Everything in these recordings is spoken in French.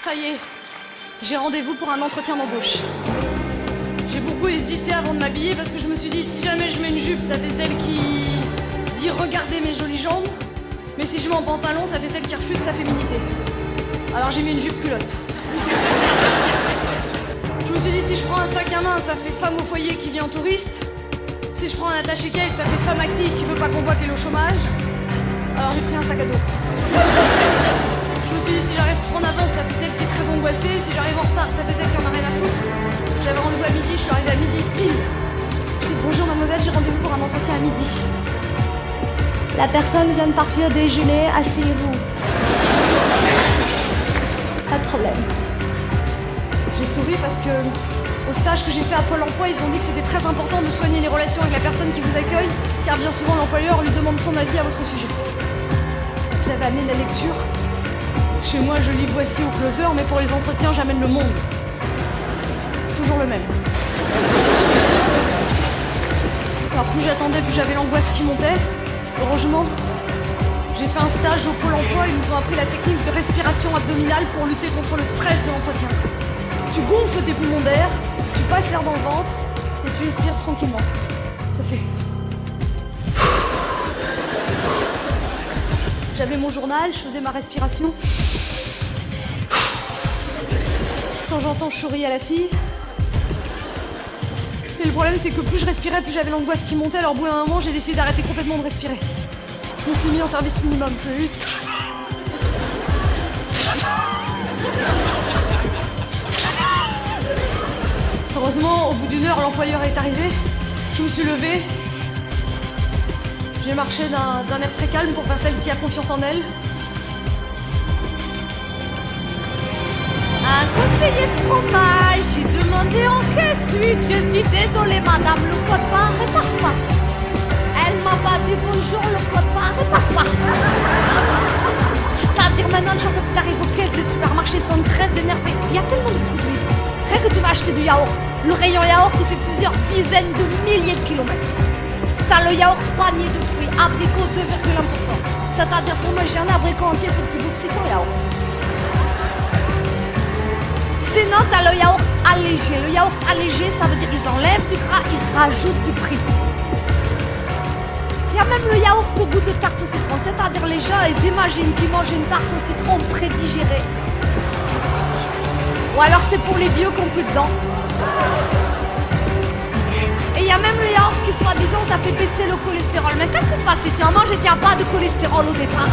Ça y est, j'ai rendez-vous pour un entretien d'embauche. J'ai beaucoup hésité avant de m'habiller parce que je me suis dit si jamais je mets une jupe, ça fait celle qui dit regardez mes jolies jambes. Mais si je mets en pantalon, ça fait celle qui refuse sa féminité. Alors j'ai mis une jupe culotte. Je me suis dit si je prends un sac à main, ça fait femme au foyer qui vient en touriste. Si je prends un attaché-caisse, ça fait femme active qui veut pas qu'on voit qu'elle est au chômage. Alors j'ai pris un sac à dos. Je me suis dit si j'arrive trop en avance, ça fait celle qui est très angoissée. Si j'arrive en retard, ça fait celle qui en a rien à foutre. J'avais rendez-vous à midi, je suis arrivée à midi pile. J'ai dit bonjour mademoiselle, j'ai rendez-vous pour un entretien à midi. La personne vient de partir déjeuner, asseyez-vous. Pas de problème. J'ai souri parce que au stage que j'ai fait à Pôle emploi, ils ont dit que c'était très important de soigner les relations avec la personne qui vous accueille, car bien souvent l'employeur lui demande son avis à votre sujet. J'avais amené la lecture. Chez moi, je lis Voici au closer, mais pour les entretiens, j'amène Le Monde. Toujours le même. Alors plus j'attendais, plus j'avais l'angoisse qui montait. Heureusement, j'ai fait un stage au Pôle emploi, ils nous ont appris la technique de respiration abdominale pour lutter contre le stress de l'entretien. Tu gonfles tes poumons d'air, tu passes l'air dans le ventre et tu expires tranquillement. Ça fait. J'avais mon journal, je faisais ma respiration. De temps en temps, je souriais à la fille. Et le problème, c'est que plus je respirais, plus j'avais l'angoisse qui montait. Alors au bout d'un moment, j'ai décidé d'arrêter complètement de respirer. Je me suis mis en service minimum, je fais juste... Heureusement, au bout d'une heure, l'employeur est arrivé. Je me suis levée. J'ai marché d'un air très calme pour faire celle qui a confiance en elle. Un conseiller fromage, j'ai demandé en quelle suite. Je suis désolée madame, le code barre repasse pas. Elle m'a pas dit bonjour, le code barre repasse pas. C'est-à-dire maintenant les gens quand ils arrivent aux caisses des supermarchés sont très énervés. Il y a tellement de produits. Rien que tu vas acheter du yaourt. Le rayon yaourt il fait plusieurs dizaines de milliers de kilomètres. T'as le yaourt panier de fruits, abricot 2,1%. C'est-à-dire pour manger un abricot entier, il faut que tu bouffes 600 yaourts. Sinon, t'as le yaourt allégé. Le yaourt allégé, ça veut dire qu'ils enlèvent du gras, ils rajoutent du prix. Il y a même le yaourt au goût de tarte au citron. C'est-à-dire les gens, ils imaginent qu'ils mangent une tarte au citron prédigérée. Ou alors c'est pour les vieux qui n'ont plus de dents. Et il y a même le yaourt qui, soi-disant, ça fait baisser le cholestérol. Mais qu'est-ce qui se passe si tu en manges et tu n'as pas de cholestérol au départ?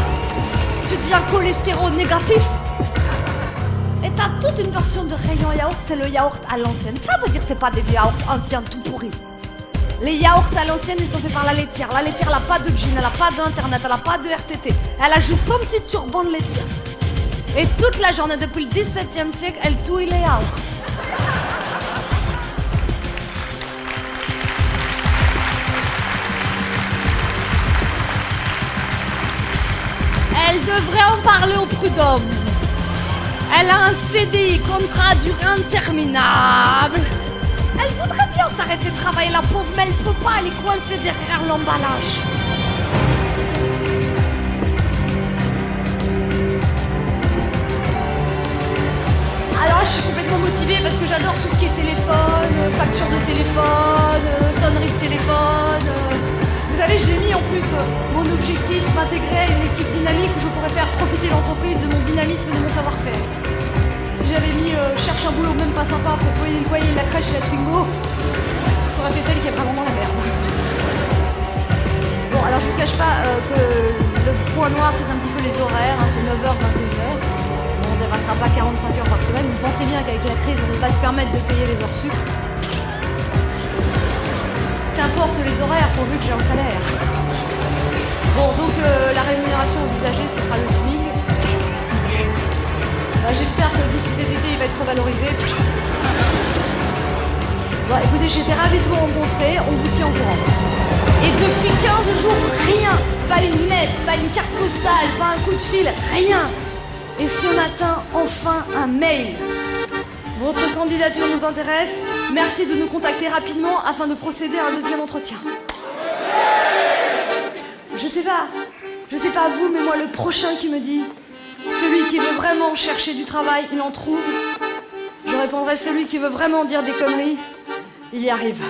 Tu deviens cholestérol négatif. Et t'as toute une version de rayon yaourt, c'est le yaourt à l'ancienne. Ça veut dire que c'est pas des vieux yaourts anciens tout pourris. Les yaourts à l'ancienne, ils sont faits par la laitière. La laitière, elle a pas de jean, elle a pas d'internet, elle a pas de RTT. Elle a juste son petit turban de laitière. Et toute la journée, depuis le XVIIe siècle, elle touille les yaourts. Elle devrait en parler au prud'homme. Elle a un CDI, contrat à durée interminable. Elle voudrait bien s'arrêter de travailler, la pauvre, mais elle peut pas, elle est coincée derrière l'emballage. Alors je suis complètement motivée parce que j'adore tout ce qui est téléphone, facture de téléphone, sonnerie de téléphone. Vous savez, je l'ai mis en plus, mon objectif, m'intégrer à une équipe dynamique où je pourrais faire profiter l'entreprise de mon dynamisme et de mon savoir-faire. Si j'avais mis cherche un boulot même pas sympa pour payer le loyer, la crèche et la Twingo, ça aurait fait celle qui est vraiment dans la merde. Bon, alors je vous cache pas que le point noir c'est un petit peu les horaires, hein, c'est 9h, 21h. On ne dépassera pas 45 heures par semaine. Vous pensez bien qu'avec la crise, on ne peut pas se permettre de payer les heures sup. Qu'importe les horaires pourvu que j'ai un salaire. Bon, donc la rémunération envisagée, ce sera le SMIC. J'espère que d'ici cet été, il va être revalorisé. Bon, écoutez, j'étais ravie de vous rencontrer, on vous tient au courant. Et depuis 15 jours, rien. Pas une lettre, pas une carte postale, pas un coup de fil, rien. Et ce matin, enfin, un mail. Votre candidature nous intéresse. Merci de nous contacter rapidement afin de procéder à un deuxième entretien. Je sais pas vous, mais moi, le prochain qui me dit Celui qui veut vraiment chercher du travail, il en trouve. Je répondrai celui qui veut vraiment dire des conneries, il y arrive.